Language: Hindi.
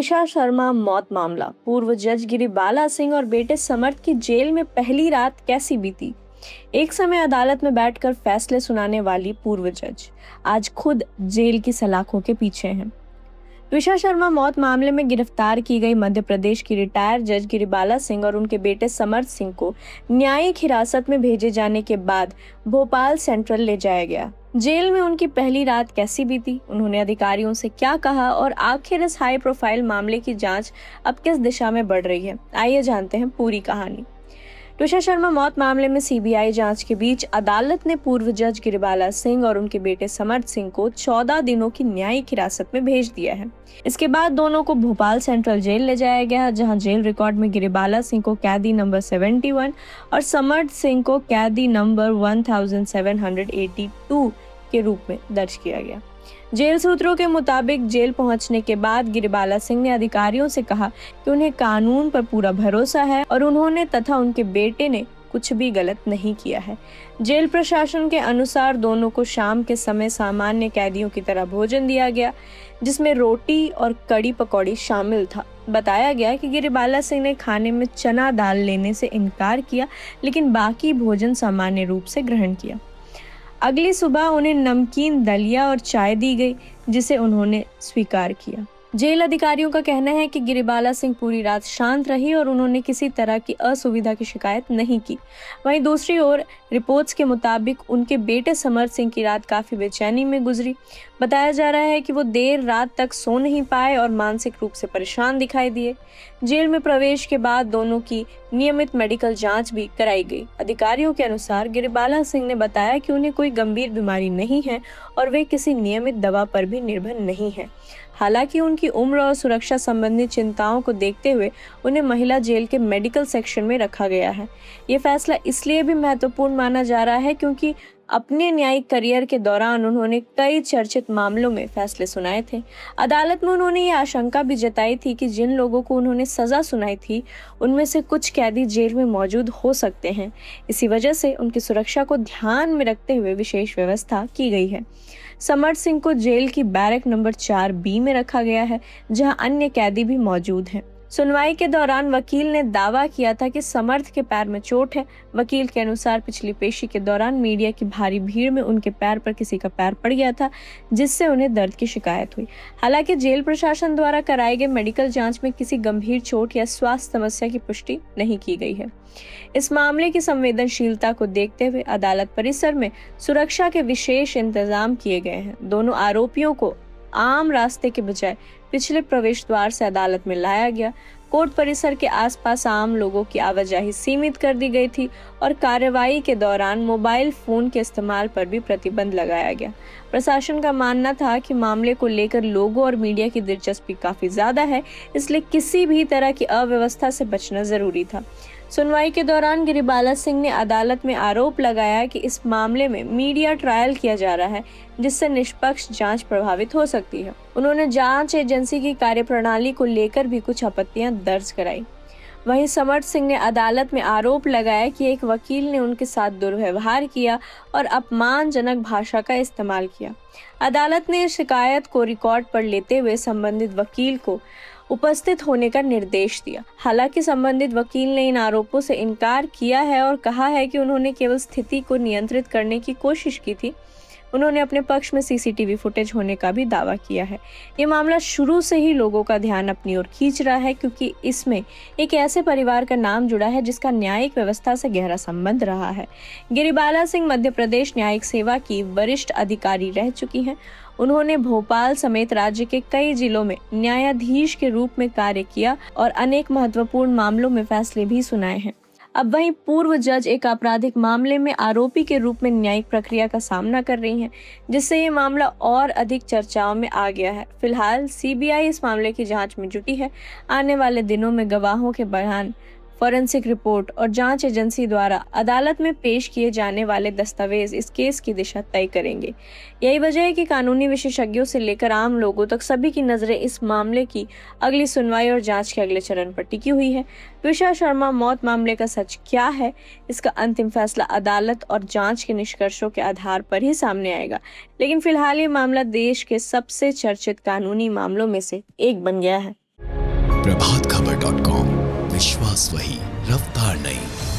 त्विषा शर्मा मौत मामला। पूर्व जज गिरिबाला सिंह और बेटे समर्थ की जेल में पहली रात कैसी बीती। एक समय अदालत में बैठकर फैसले सुनाने वाली पूर्व जज आज खुद जेल की सलाखों के पीछे हैं। त्विषा शर्मा मौत मामले में गिरफ्तार की गई मध्य प्रदेश की रिटायर्ड जज गिरिबाला सिंह और उनके बेटे समर्थ सिंह को न्यायिक हिरासत में भेजे जाने के बाद भोपाल सेंट्रल ले जाया गया। जेल में उनकी पहली रात कैसी बीती, उन्होंने अधिकारियों से क्या कहा और आखिर इस हाई प्रोफाइल मामले की जांच अब किस दिशा में बढ़ रही है, आइए जानते हैं पूरी कहानी। त्विषा शर्मा मौत मामले में सीबीआई जांच के बीच अदालत ने पूर्व जज गिरिबाला सिंह और उनके बेटे समर्थ सिंह को 14 दिनों की न्यायिक हिरासत में भेज दिया है। इसके बाद दोनों को भोपाल सेंट्रल जेल ले जाया गया, जहां जेल रिकॉर्ड में गिरिबाला सिंह को कैदी नंबर 71 और समर्थ सिंह को कैदी नंबर 1782 के रूप में दर्ज किया गया। जेल सूत्रों के मुताबिक जेल पहुंचने के बाद गिरिबाला सिंह ने अधिकारियों से कहा कि उन्हें कानून पर पूरा भरोसा है और उन्होंने तथा उनके बेटे ने कुछ भी गलत नहीं किया है। जेल प्रशासन के अनुसार दोनों को शाम के समय सामान्य कैदियों की तरह भोजन दिया गया, जिसमें रोटी और कड़ी पकौड़ी शामिल था। बताया गया कि गिरिबाला सिंह ने खाने में चना दाल लेने से इनकार किया, लेकिन बाकी भोजन सामान्य रूप से ग्रहण किया। अगली सुबह उन्हें नमकीन दलिया और चाय दी गई, जिसे उन्होंने स्वीकार किया। जेल अधिकारियों का कहना है कि गिरिबाला सिंह पूरी रात शांत रही और उन्होंने किसी तरह की असुविधा की शिकायत नहीं की। वहीं दूसरी ओर रिपोर्ट्स के मुताबिक उनके बेटे समर्थ सिंह की रात काफी बेचैनी में गुजरी। बताया जा रहा है कि वो देर रात तक सो नहीं पाए और मानसिक रूप से परेशान दिखाई दिए। जेल में प्रवेश के बाद दोनों की नियमित मेडिकल जांच भी कराई गई। अधिकारियों के अनुसार गिरिबाला सिंह ने बताया कि उन्हें कोई गंभीर बीमारी नहीं है और वे किसी नियमित दवा पर भी निर्भर नहीं है। हालांकि उनकी उम्र और सुरक्षा संबंधी चिंताओं को देखते हुए उन्हें महिला जेल के मेडिकल सेक्शन में रखा गया है। ये फैसला इसलिए भी महत्वपूर्ण माना जा रहा है क्योंकि अपने न्यायिक करियर के दौरान उन्होंने कई चर्चित मामलों में फैसले सुनाए थे। अदालत में उन्होंने ये आशंका भी जताई थी कि जिन लोगों को उन्होंने सजा सुनाई थी, उनमें से कुछ कैदी जेल में मौजूद हो सकते हैं। इसी वजह से उनकी सुरक्षा को ध्यान में रखते हुए विशेष व्यवस्था की गई है। समर्थ सिंह को जेल की बैरक नंबर 4B में रखा गया है, जहां अन्य कैदी भी मौजूद हैं। सुनवाई के दौरान वकील ने दावा किया था कि समर्थ के पैर में चोट है। वकील के अनुसार पिछली पेशी के दौरान मीडिया की भारी भीड़ में उनके पैर पर किसी का पैर पड़ गया था, जिससे उन्हें दर्द की शिकायत हुई। हालांकि जेल प्रशासन द्वारा कराई गई मेडिकल जांच में किसी गंभीर चोट या स्वास्थ्य समस्या की पुष्टि नहीं की गई है। इस मामले की संवेदनशीलता को देखते हुए अदालत परिसर में सुरक्षा के विशेष इंतजाम किए गए हैं। दोनों आरोपियों को आम रास्ते के बजाय पिछले प्रवेश द्वार से अदालत में लाया गया। कोर्ट परिसर के आसपास आम लोगों की आवाजाही सीमित कर दी गई थी और कार्रवाई के दौरान मोबाइल फोन के इस्तेमाल पर भी प्रतिबंध लगाया गया। प्रशासन का मानना था कि मामले को लेकर लोगों और मीडिया की दिलचस्पी काफी ज्यादा है, इसलिए किसी भी तरह की अव्यवस्था से बचना जरूरी था। सुनवाई के दौरान गिरिबाला सिंह ने अदालत में आरोप लगाया कि इस मामले में मीडिया ट्रायल किया जा रहा है, जिससे निष्पक्ष जांच प्रभावित हो सकती है। उन्होंने जांच एजेंसी की कार्यप्रणाली को लेकर भी कुछ आपत्तियां दर्ज कराई। वहीं समर्थ सिंह ने अदालत में आरोप लगाया कि एक वकील ने उनके साथ दुर्व्यवहार किया और अपमानजनक भाषा का इस्तेमाल किया। अदालत ने शिकायत को रिकॉर्ड पर लेते हुए संबंधित वकील को उपस्थित होने का निर्देश दिया। हालांकि संबंधित वकील ने इन आरोपों से इनकार किया है और कहा है कि उन्होंने केवल स्थिति को नियंत्रित करने की कोशिश की थी। उन्होंने अपने पक्ष में सीसीटीवी फुटेज होने का भी दावा किया है। ये मामला शुरू से ही लोगों का ध्यान अपनी ओर खींच रहा है, क्योंकि इसमें एक ऐसे परिवार का नाम जुड़ा है जिसका न्यायिक व्यवस्था से गहरा संबंध रहा है। गिरिबाला सिंह मध्य प्रदेश न्यायिक सेवा की वरिष्ठ अधिकारी रह चुकी हैं। उन्होंने भोपाल समेत राज्य के कई जिलों में न्यायाधीश के रूप में कार्य किया और अनेक महत्वपूर्ण मामलों में फैसले भी सुनाए हैं। अब वहीं पूर्व जज एक आपराधिक मामले में आरोपी के रूप में न्यायिक प्रक्रिया का सामना कर रही हैं, जिससे ये मामला और अधिक चर्चाओं में आ गया है। फिलहाल सीबीआई इस मामले की जांच में जुटी है। आने वाले दिनों में गवाहों के बयान, फॉरेंसिक रिपोर्ट और जांच एजेंसी द्वारा अदालत में पेश किए जाने वाले दस्तावेज इस केस की दिशा तय करेंगे। यही वजह है कि कानूनी विशेषज्ञों से लेकर आम लोगों तक सभी की नजरें इस मामले की अगली सुनवाई और जांच के अगले चरण पर टिकी हुई है। त्विषा शर्मा मौत मामले का सच क्या है, इसका अंतिम फैसला अदालत और जांच के निष्कर्षों के आधार पर ही सामने आएगा। लेकिन फिलहाल ये मामला देश के सबसे चर्चित कानूनी मामलों में से एक बन गया है। प्रभात खबर .com, विश्वास वही, रफ्तार नहीं।